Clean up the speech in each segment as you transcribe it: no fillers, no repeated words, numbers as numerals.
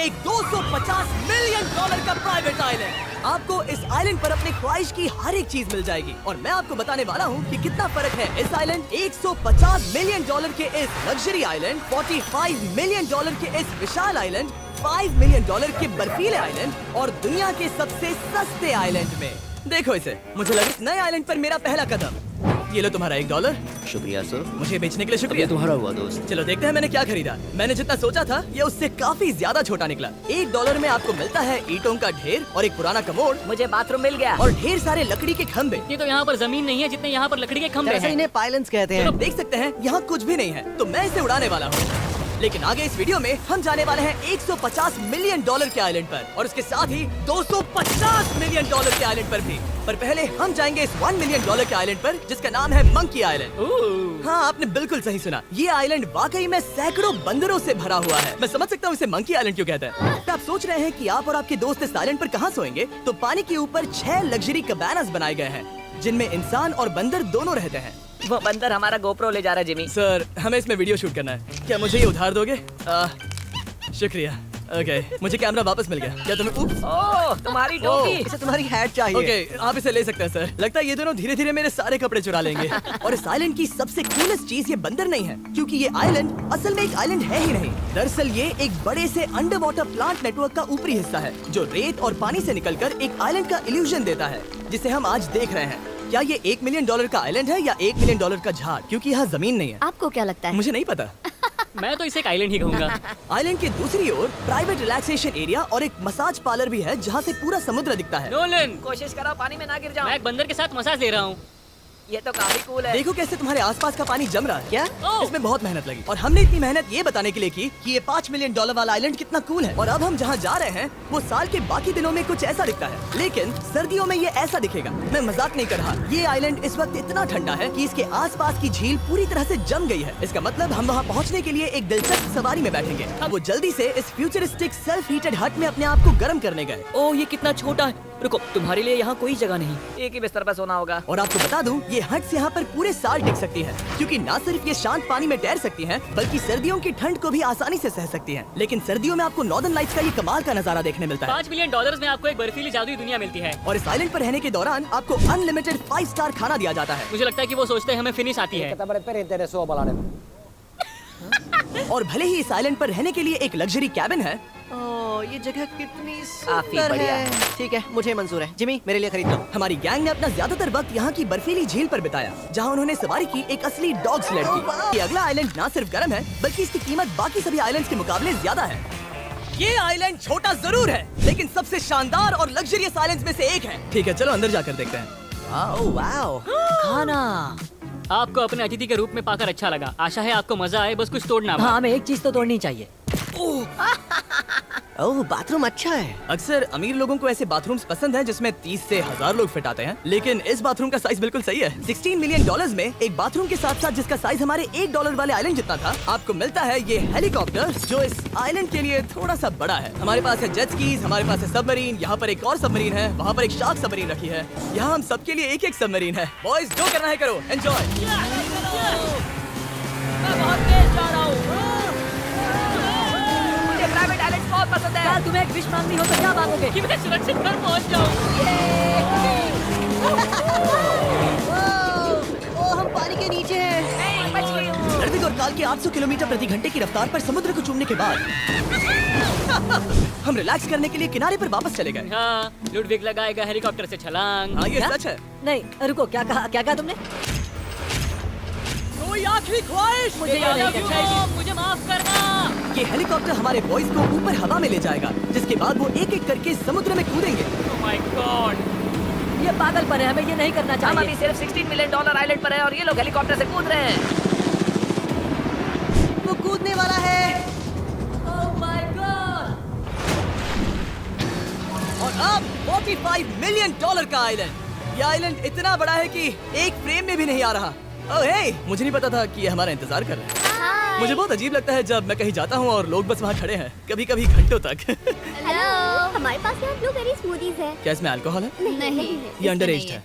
एक 250 million dollar का private island. आपको इस आइलैंड पर अपनी ख्वाहिश की हर एक चीज मिल जाएगी और मैं आपको बताने वाला हूँ कि कितना फर्क है इस आइलैंड 150 मिलियन डॉलर के इस लग्जरी आइलैंड, 45 मिलियन डॉलर के इस विशाल आइलैंड, 5 मिलियन डॉलर के बर्फीले आइलैंड और दुनिया के सबसे सस्ते आइलैंड में। देखो इसे, मुझे लगा इस नए आइलैंड पर मेरा पहला कदम। ये लो तुम्हारा $1। शुक्रिया सर। मुझे बेचने के लिए शुक्रिया। तुम्हारा हुआ दोस्त। चलो देखते हैं मैंने क्या खरीदा। मैंने जितना सोचा था ये उससे काफी ज्यादा छोटा निकला। $1 में आपको मिलता है ईंटों का ढेर और एक पुराना कमोड। मुझे बाथरूम मिल गया और ढेर सारे लकड़ी के खंभे। ये तो यहाँ पर जमीन नहीं है जितने यहाँ पर लकड़ी के खंभे हैं। इन्हें पाइलन्स कहते हैं। देख सकते हैं यहाँ कुछ भी नहीं है, तो मैं इसे उड़ाने वाला हूँ। लेकिन आगे इस वीडियो में हम जाने वाले हैं 150 मिलियन डॉलर के आइलैंड पर और उसके साथ ही 250 मिलियन डॉलर के आइलैंड पर भी। पर पहले हम जाएंगे इस 1 मिलियन डॉलर के आइलैंड पर जिसका नाम है मंकी आइलैंड। हाँ, आपने बिल्कुल सही सुना। ये आइलैंड वाकई में सैकड़ों बंदरों से भरा हुआ है। मैं समझ सकता हूँ इसे मंकी आइलैंड क्यों कहते हैं। आप सोच रहे हैं कि आप और आपके दोस्त इस आइलैंड पर कहाँ सोएंगे, तो पानी के ऊपर 6 लग्जरी कबानास बनाए गए हैं जिनमें इंसान और बंदर दोनों रहते हैं। वो बंदर हमारा गोप्रो ले जा रहा है जिमी। सर, हमें इसमें वीडियो शूट करना है, क्या मुझे ये उधार दोगे? शुक्रिया। ओके, मुझे कैमरा वापस मिल गया। क्या तुम्हें ओह, तुम्हारी टोपी। इसे तुम्हारी हैट चाहिए। ओके, आप इसे ले सकते हैं सर। लगता है ये दोनों धीरे धीरे मेरे सारे कपड़े चुरा लेंगे। और इस आइलैंड की सबसे कूलेस्ट चीज ये बंदर नहीं है, क्योंकि ये आइलैंड असल में एक आइलैंड है ही नहीं। दरअसल ये एक बड़े से अंडर वाटर प्लांट नेटवर्क का ऊपरी हिस्सा है जो रेत और पानी से निकलकर एक आइलैंड का इल्यूजन देता है जिसे हम आज देख रहे हैं। क्या ये $1 मिलियन का आइलैंड है या $1 मिलियन का झाड़, क्योंकि यहाँ जमीन नहीं है। आपको क्या लगता है? मुझे नहीं पता। मैं तो इसे एक आइलैंड ही कहूँगा। आइलैंड के दूसरी ओर प्राइवेट रिलैक्सेशन एरिया और एक मसाज पार्लर भी है जहाँ से पूरा समुद्र दिखता है। नोलन, कोशिश करो पानी में ना गिर जाओ। मैं एक बंदर के साथ मसाज ले रहा हूँ। ये तो काफी कूल है। देखो कैसे तुम्हारे आसपास का पानी जम रहा है। क्या? इसमें बहुत मेहनत लगी और हमने इतनी मेहनत ये बताने के लिए की कि ये $5 मिलियन वाला आइलैंड कितना कूल है। और अब हम जहाँ जा रहे हैं वो साल के बाकी दिनों में कुछ ऐसा दिखता है, लेकिन सर्दियों में ये ऐसा दिखेगा। मैं मजाक नहीं कर रहा। ये आइलैंड इस वक्त इतना ठंडा है कि इसके आसपास की झील पूरी तरह से जम गई है। इसका मतलब हम वहाँ पहुँचने के लिए एक दिलचस्प सवारी में बैठेंगे। अब वो जल्दी से इस फ्यूचरिस्टिक सेल्फ हीटेड हट में अपने आप को गर्म करने गए। ओह, ये कितना छोटा है। रुको, तुम्हारे लिए यहाँ कोई जगह नहीं। एक ही बिस्तर पर सोना होगा। और आपको बता दूं, ये हट्स यहाँ पर पूरे साल टिक सकती है, क्योंकि न सिर्फ ये शांत पानी में तैर सकती हैं, बल्कि सर्दियों की ठंड को भी आसानी से सह सकती हैं। लेकिन सर्दियों में आपको नॉर्दर्न लाइट्स का ये कमाल का नजारा देखने मिलता है। $5 मिलियन में आपको एक बर्फीली जादुई दुनिया मिलती है। और इस आइलैंड पर रहने के दौरान आपको अनलिमिटेड 5 स्टार खाना दिया जाता है। मुझे लगता है कि वो सोचते हैं हमें फिनिश आती है। और भले ही इस आइलैंड पर रहने के लिए एक लग्जरी कैबिन है, ये जगह कितनी सुंदर है। ठीक है, मुझे मंजूर है। जिमी, मेरे लिए खरीद लो। हमारी गैंग ने अपना ज्यादातर वक्त यहाँ की बर्फीली झील पर बिताया, जहाँ उन्होंने सवारी की एक असली डॉग स्लेड की। ये अगला आइलैंड न सिर्फ गर्म है, बल्कि इसकी कीमत बाकी सभी आइलैंड्स के मुकाबले ज्यादा है। ये आइलैंड छोटा जरूर है, लेकिन सबसे शानदार और लग्जरियस आइलैंड्स में से एक है। ठीक है, चलो अंदर जाकर देखते हैं। वाओ, खाना। आपको अपने अतिथि के रूप में पाकर अच्छा लगा। आशा है आपको मजा आए, बस कुछ तोड़ना। हाँ, हमें एक चीज तो तोड़नी चाहिए। ओह, बाथरूम अच्छा है। अक्सर अमीर लोगों को ऐसे बाथरूम्स पसंद हैं जिसमें 30 से 1000 लोग फिट आते हैं, लेकिन इस बाथरूम का साइज बिल्कुल सही है। $16 मिलियन में एक बाथरूम के साथ साथ जिसका साइज हमारे $1 वाले आइलैंड जितना था, आपको मिलता है ये हेलीकॉप्टर जो इस आइलैंड के लिए थोड़ा सा बड़ा है। हमारे पास है जेट स्कीज, हमारे पास है सबमरीन, यहाँ पर एक और सबमरीन है, वहाँ पर एक शार्क सबमरीन रखी है। यहाँ हम सबके लिए एक एक सबमरीन है। बॉयज, जो करना है करो, एंजॉय। मैं बहुत तेज जा रहा हूँ। मुझे प्राइवेट आइलैंड बहुत पसंद है। यार, तुम्हें एक विश मांगनी हो तो क्या मांगोगे? कि मैं सुरक्षित घर पहुंच जाऊं। ओह, हम पानी के नीचे हैं। बच गई हूँ। गर्वित और काल के 800 किलोमीटर प्रति घंटे की रफ्तार पर समुद्र को चूमने के बाद हम रिलैक्स करने के लिए किनारे पर वापस चले गए। हाँ, लुडविग लगाएगा हेलीकॉप्टर से छलांग। हाँ, ये क्या? सच है। नहीं, रुको, क्या कहा तुमने? कोई आखिरी ख्वाहिश? मुझे ये नहीं करना है। मुझे माफ करना। ये हेलीकॉप्टर हमारे बॉयज को ऊपर हवा में ले जाएगा, जिसके बाद वो एक एक करके समुद्र में कूदेंगे। Oh my God! ये पागलपन है, हमें ये नहीं करना चाहिए। हम अभी सिर्फ $16 मिलियन आइलैंड पर हैं और ये लोग हेलीकॉप्टर से कूद रहे हैं। वो कूदने वाला है। Oh my God! और अब $45 मिलियन का आइलैंड। ये आइलैंड इतना बड़ा है कि एक फ्रेम में भी नहीं आ रहा। ओह हे, मुझे नहीं पता था कि ये हमारा इंतजार कर रहे हैं। मुझे बहुत अजीब लगता है जब मैं कहीं जाता हूँ और लोग बस वहाँ खड़े हैं, कभी कभी घंटों तक। हेलो, हमारे पास यहाँ ब्लूबेरी स्मूदीज है। क्या इसमें अल्कोहल है? नहीं, ये अंडरएज्ड है।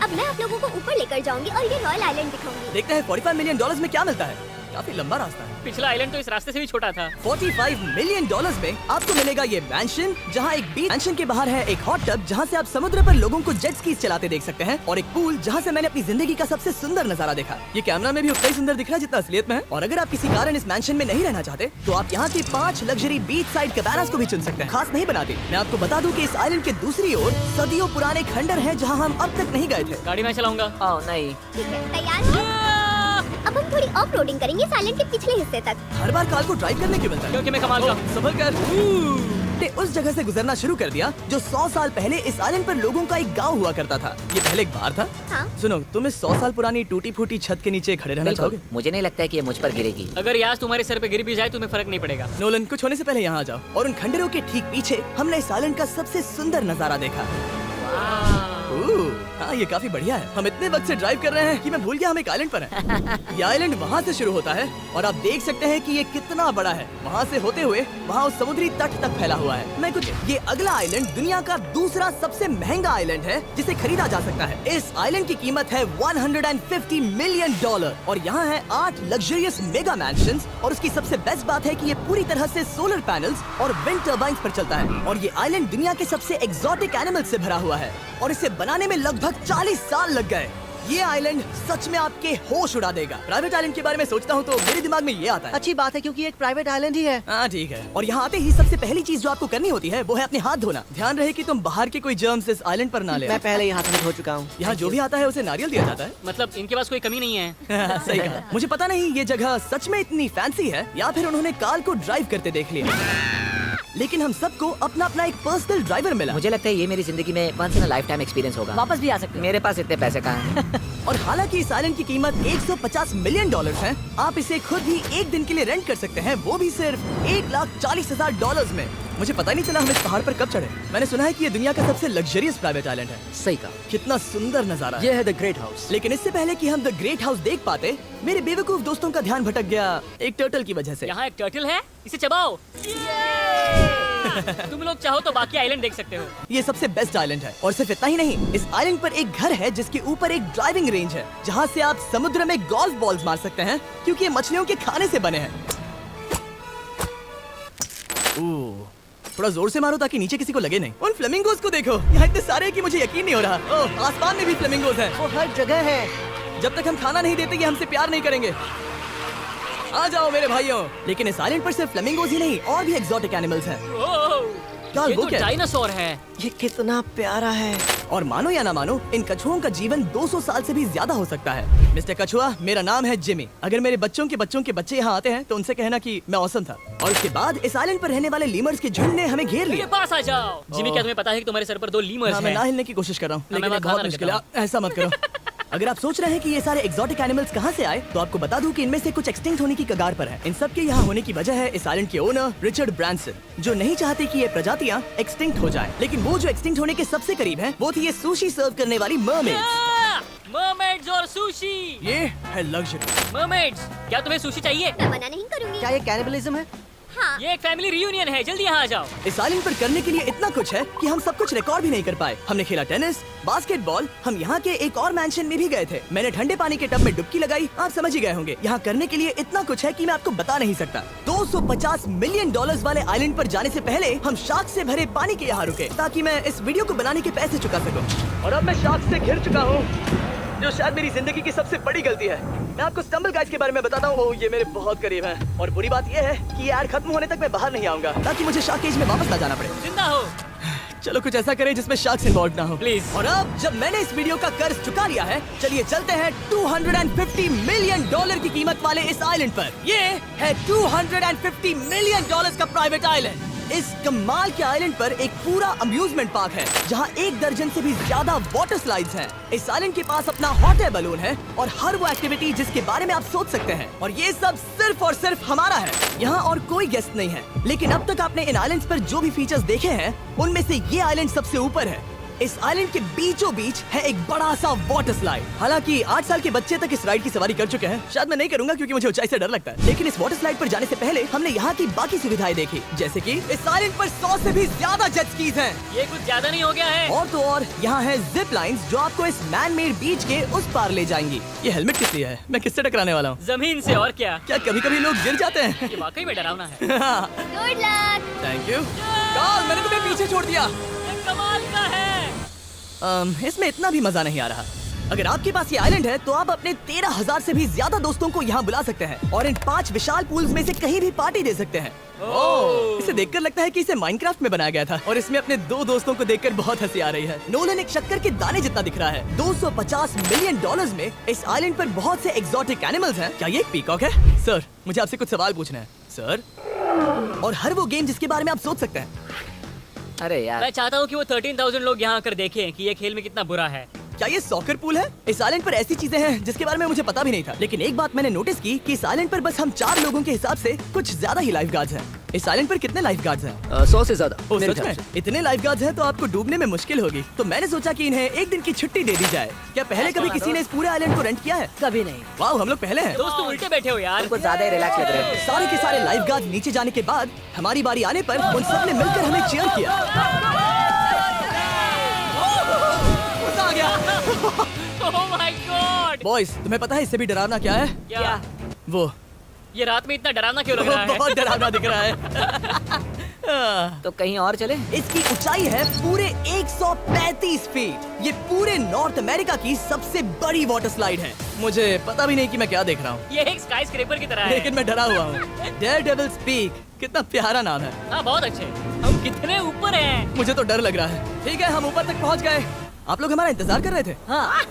अब मैं आप लोगों को ऊपर लेकर जाऊंगी और ये रॉयल आइलैंड दिखाऊंगी। देखते हैं $45 मिलियन में क्या मिलता है। काफी लंबा रास्ता है। पिछला आइलैंड तो इस रास्ते से भी छोटा था। $45 मिलियन में आपको मिलेगा ये मैंशन, जहाँ एक बीच मैंशन के बाहर है एक हॉट टब जहाँ से आप समुद्र पर लोगों को जेट स्कीज चलाते देख सकते हैं, और एक पूल जहाँ से मैंने अपनी जिंदगी का सबसे सुंदर नजारा देखा। ये कैमरा में भी उतना ही सुंदर दिख रहा है जितना असलियत में है। और अगर आप किसी कारण इस मैंशन में नहीं रहना चाहते तो आप यहाँ की 5 लग्जरी बीच साइड कैबानास को भी चुन सकते हैं। खास नहीं बनाते। मैं आपको बता दूं कि इस आइलैंड के दूसरी ओर सदियों पुराने खंडर हैं जहाँ हम अब तक नहीं गए थे। गाड़ी मैं चलाऊंगा। ओह नहीं। ठीक है, तैयार हो? अब हम थोड़ी ऑफ रोडिंग करेंगे साइलेंट के पिछले हिस्से तक। हर बार कार को ड्राइव करने क्यों मिलता है? क्योंकि मैं कमाल का हूँ। संभल कर ने उस जगह से गुजरना शुरू कर दिया जो 100 साल पहले इस आइलैंड पर लोगों का एक गांव हुआ करता था। ये पहले एक बार था। हाँ। सुनो, तुम इस 100 साल पुरानी टूटी फूटी छत के नीचे खड़े रहना चाहोगे? मुझे नहीं लगता है कि ये मुझ पर गिरेगी। अगर ये आज तुम्हारे सर पे गिर भी जाए तुम्हें फर्क नहीं पड़ेगा। नोलन, कुछ होने से पहले यहाँ आ जाओ। और उन खंडरों के ठीक पीछे हमने इस आइलैंड का सबसे सुंदर नजारा देखा। हाँ, ये काफी बढ़िया है। हम इतने वक्त से ड्राइव कर रहे हैं कि मैं भूल गया हम एक आइलैंड पर हैं। ये आइलैंड वहाँ से शुरू होता है और आप देख सकते हैं कि ये कितना बड़ा है। वहाँ से होते हुए वहाँ उस समुद्री तट तक फैला हुआ है। मैं कुछ ये अगला आइलैंड दुनिया का दूसरा सबसे महंगा आइलैंड है जिसे खरीदा जा सकता है। इस आइलैंड की कीमत है $150 मिलियन और यहाँ है 8 लग्जरियस मेगा मैंशंस। और उसकी सबसे बेस्ट बात है कि ये पूरी तरह से सोलर पैनल्स और विंड टर्बाइन्स पर चलता है। और ये आइलैंड दुनिया के सबसे एक्सोटिक एनिमल्स से भरा हुआ है और इसे बनाने में लगभग 40 साल लग गए। ये आइलैंड सच में आपके होश उड़ा देगा। प्राइवेट आइलैंड के बारे में सोचता हूँ तो मेरे दिमाग में ये आता है। अच्छी बात है क्योंकि एक प्राइवेट आइलैंड ही है। हाँ ठीक है। और यहाँ आते ही सबसे पहली चीज जो आपको करनी होती है वो है अपने हाथ धोना। ध्यान रहे कि तुम बाहर के कोई जर्म्स इस आइलैंड पर ना ले। मैं पहले यहाँ से धो चुका हूँ। यहाँ जो भी आता है उसे नारियल दिया जाता है। मतलब इनके पास कोई कमी नहीं है। सही कहा। मुझे पता नहीं ये जगह सच में इतनी फैंसी है या फिर उन्होंने कार को ड्राइव करते देख लिया, लेकिन हम सबको अपना अपना एक पर्सनल ड्राइवर मिला। मुझे लगता है ये मेरी जिंदगी में once in a lifetime experience होगा। वापस भी आ सकते हैं। मेरे पास इतने पैसे कहाँ हैं? और हालांकि इस आइलैंड की कीमत $150 मिलियन है, आप इसे खुद ही एक दिन के लिए रेंट कर सकते हैं, वो भी सिर्फ $1,40,000 में। मुझे पता ही नहीं चला हम इस पहाड़ पर कब चढ़े। मैंने सुना है कि ये दुनिया का सबसे लग्जरियस प्राइवेट आइलैंड है। सही कहा। कितना सुंदर नजारा है। ये है द ग्रेट हाउस। लेकिन इससे पहले कि हम द ग्रेट हाउस देख पाते, मेरे बेवकूफ दोस्तों का ध्यान भटक गया एक टर्टल की वजह से। यहाँ एक टर्टल है, इसे चबाओ। तुम लोग चाहो तो बाकी आइलैंड देख सकते हो। ये सबसे बेस्ट आइलैंड है। और सिर्फ इतना ही नहीं, इस आइलैंड पर एक घर है जिसके ऊपर एक ड्राइविंग रेंज है जहाँ से आप समुद्र में गोल्फ बॉल्स मार सकते हैं क्योंकि ये मछलियों के खाने से बने हैं। थोड़ा जोर से मारो ताकि नीचे किसी को लगे नहीं। उन फ्लेमिंगोज को देखो, यहाँ इतने सारे हैं कि मुझे यकीन नहीं हो रहा। ओह, आसमान में भी फ्लेमिंगोज हैं। वो हर जगह है। जब तक हम खाना नहीं देते ये हमसे प्यार नहीं करेंगे। आ जाओ मेरे भाइयों। लेकिन इस आइलैंड पर सिर्फ फ्लेमिंगोज ही नहीं और भी एक्सोटिक एनिमल्स हैं। क्या ये वो तो क्या? डायनासोर है। ये कितना प्यारा है। और मानो या ना मानो, इन कछुओं का जीवन 200 साल से भी ज्यादा हो सकता है। मिस्टर कछुआ, मेरा नाम है जिमी। अगर मेरे बच्चों के बच्चे यहाँ आते हैं तो उनसे कहना कि मैं औसम था। और उसके बाद इस आइलैंड पर रहने वाले लीमर्स के झुंड ने हमें घेर मेरे लिया। पास आ जाओ। जिमी, क्या तुम्हें पता है कि तुम्हारे सर पर 2 लीमर्स हाँ, मैं हैं? ना हिलने की कोशिश कर रहा हूँ, मैं लेकिन ये खाना बहुत रख मुश्किल है। देता ऐसा मत करो। अगर आप सोच रहे हैं कि ये सारे एक्सोटिक एनिमल्स कहाँ से आए, तो आपको बता दूं कि इनमें से कुछ एक्सटिंक्ट होने की कगार पर है। इन सब के यहाँ होने की वजह है इस आइलैंड के ओनर रिचर्ड ब्रांसन, जो नहीं चाहते कि ये प्रजातियाँ एक्सटिंक्ट हो जाएं। लेकिन वो जो एक्सटिंक्ट होने के सबसे करीब हैं, वो थी ये सुशी सर्व करने वाली मरमेड्स। मरमेड्स और सुशी। ये है लग्जरी। मरमेड्स, क्या तुम्हें सुशी चाहिए? मैं मना नहीं करूंगी। क्या ये कैनिबलिज्म है? हाँ। ये एक फैमिली रियूनियन है, जल्दी यहाँ आ जाओ। इस आइलैंड पर करने के लिए इतना कुछ है कि हम सब कुछ रिकॉर्ड भी नहीं कर पाए। हमने खेला टेनिस, बास्केटबॉल, हम यहाँ के एक और मैंशन में भी गए थे। मैंने ठंडे पानी के टब में डुबकी लगाई, आप समझ ही गए होंगे। यहाँ करने के लिए इतना कुछ है कि मैं आपको बता नहीं सकता। $250 मिलियन वाले आइलैंड पर जाने से पहले हम शार्क से भरे पानी के यहाँ रुके ताकि मैं इस वीडियो को बनाने के पैसे चुका सकूं। और अब मैं शार्क से घिर चुका हूँ, जो शायद मेरी जिंदगी की सबसे बड़ी गलती है। मैं आपको स्टम्बल गाइड्स के बारे में बताता हूँ। ये मेरे बहुत करीब हैं। और बुरी बात यह है कि ये ऐड खत्म होने तक मैं बाहर नहीं आऊंगा ताकि मुझे शार्क केज में वापस ना जाना पड़े। जिंदा हो। चलो कुछ ऐसा करें जिसमें शार्क्स इन्वॉल्व ना हो Please। और अब जब मैंने इस वीडियो का कर्ज चुका लिया है, चलिए चलते हैं $250 मिलियन की कीमत वाले इस आइलैंड पर। ये है $250 मिलियन का प्राइवेट आइलैंड। इस कमाल के आइलैंड पर एक पूरा अम्यूजमेंट पार्क है जहां 1 दर्जन से भी ज्यादा वाटर स्लाइड्स हैं। इस आइलैंड के पास अपना हॉट एयर बलून है और हर वो एक्टिविटी जिसके बारे में आप सोच सकते हैं। और ये सब सिर्फ और सिर्फ हमारा है। यहाँ और कोई गेस्ट नहीं है। लेकिन अब तक आपने इन आइलैंड्स पर जो भी फीचर्स देखे हैं, उनमें से ये आइलैंड सबसे ऊपर है। इस आइलैंड के बीचों बीच है एक बड़ा सा वाटर स्लाइड। हालांकि 8 साल के बच्चे तक इस राइड की सवारी कर चुके हैं। शायद मैं नहीं करूंगा क्योंकि मुझे ऊंचाई से डर लगता है। लेकिन इस वाटर स्लाइड पर जाने से पहले हमने यहाँ की बाकी सुविधाएं देखी, जैसे कि इस आइलैंड पर 100 से भी ज्यादा जेट स्कीज हैं। ये कुछ ज्यादा नहीं हो गया है? और तो और यहाँ है जिप लाइन्स जो आपको इस मैन मेड बीच के उस पार ले जाएंगी। ये हेलमेट किस लिए है? मैं किससे टकराने वाला हूँ? जमीन से, और क्या? क्या कभी कभी लोग गिर जाते हैं? ये वाकई में डरावना है। Good luck. Thank you. Carl, मैंने तुम्हें पीछे छोड़ दिया। ये कमाल का है। इसमें इतना भी मजा नहीं आ रहा। अगर आपके पास ये आइलैंड है तो आप अपने 13,000 से भी ज्यादा दोस्तों को यहाँ बुला सकते हैं और इन 5 विशाल पूल्स में से कहीं भी पार्टी दे सकते हैं। इसे देखकर लगता है कि इसे माइनक्राफ्ट में बनाया गया था और इसमें अपने 2 दोस्तों को देखकर बहुत हंसी आ रही है। नोलन एक शक्कर के दाने जितना दिख रहा है। $250 मिलियन में इस आइलैंड पर बहुत से एक्सोटिक एनिमल्स हैं। क्या ये एक पीकॉक है? सर, मुझे आपसे कुछ सवाल पूछना है सर। और हर वो गेम जिसके बारे में आप सोच सकते हैं। अरे यार, मैं चाहता हूँ कि वो 13,000 लोग यहाँ आकर देखें कि ये खेल में कितना बुरा है। क्या ये सॉकर पूल है? इस आइलैंड पर ऐसी चीजें हैं जिसके बारे में मुझे पता भी नहीं था। लेकिन एक बात मैंने नोटिस की कि इस आइलैंड पर बस हम 4 लोगों के हिसाब से कुछ ज्यादा ही लाइफ गार्ड्स हैं। इस आइलैंड पर कितने लाइफ गार्ड्स हैं? 100 से ज्यादा। ओ, मेरे सच ख्याल में? से। इतने लाइफ गार्ड्स हैं तो आपको डूबने में मुश्किल होगी। तो मैंने सोचा कि इन्हें एक दिन की छुट्टी दे दी जाए। क्या पहले कभी किसी ने इस पूरे आइलैंड को रेंट किया है? कभी नहीं। वाह, हम लोग पहले हैं। दोस्त, तुम उल्टे बैठे हो यार। कुछ ज्यादा ही रिलैक्स लग रहे हैं। सारे के सारे लाइफ गार्ड नीचे जाने के बाद हमारी बारी आने पर उन सब ने मिलकर हमें चीयर किया। मजा आ गया। ओह माय गॉड। बॉयज, तुम्हें पता है इससे भी डरावना क्या है? क्या? वो ये रात में इतना डरावना क्यों लग रहा है? बहुत डरावना दिख रहा है। तो कहीं और चले? इसकी ऊंचाई है पूरे 135 फीट। ये पूरे नॉर्थ अमेरिका की सबसे बड़ी वाटर स्लाइड है। मुझे पता भी नहीं कि मैं क्या देख रहा हूँ, ये एक स्काई स्क्रैपर की तरह है। लेकिन मैं डरा हुआ हूँ। डेयरडेविल्स पीक, कितना प्यारा नाम है। हाँ, बहुत अच्छे। हम कितने ऊपर हैं? मुझे तो डर लग रहा है। ठीक है, हम ऊपर तक पहुँच गए। आप लोग हमारा इंतजार कर रहे थे। हाँ।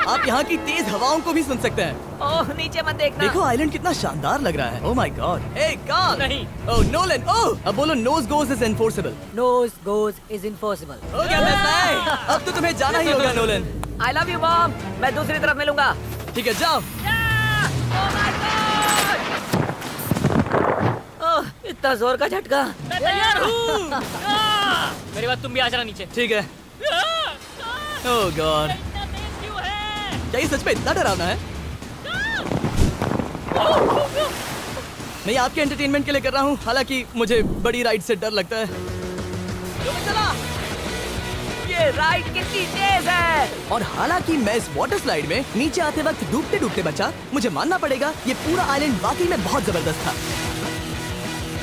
आप यहाँ की तेज हवाओं को भी सुन सकते हैं। ओह, नीचे मत देखना। देखो आइलैंड कितना शानदार लग रहा है। Oh my God. ए कार्ल। नहीं। Oh Nolan. ओह, अब बोलो nose goes is enforceable. Nose goes is impossible. हो गया फैसला। अब तो तुम्हें जाना ही होगा Nolan. I love you, mom. मैं दूसरी तरफ मिलूंगा। ठीक है, जाओ। ओह, इतना जोर का झटका। मैं तैयार हूँ। मेरे बाद तुम भी आ जाना नीचे। ठीक है। ओह गॉड, इतना तेज क्यों है? क्या ये सच में इतना डरावना है? मैं ये आपके एंटरटेनमेंट के लिए कर रहा हूँ। हालांकि मुझे बड़ी राइड से डर लगता है। चला। ये राइड कितनी तेज है। और हालांकि मैं इस वाटर स्लाइड में नीचे आते वक्त डूबते डूबते बचा, मुझे मानना पड़ेगा ये पूरा आइलैंड वाकई में बहुत जबरदस्त था।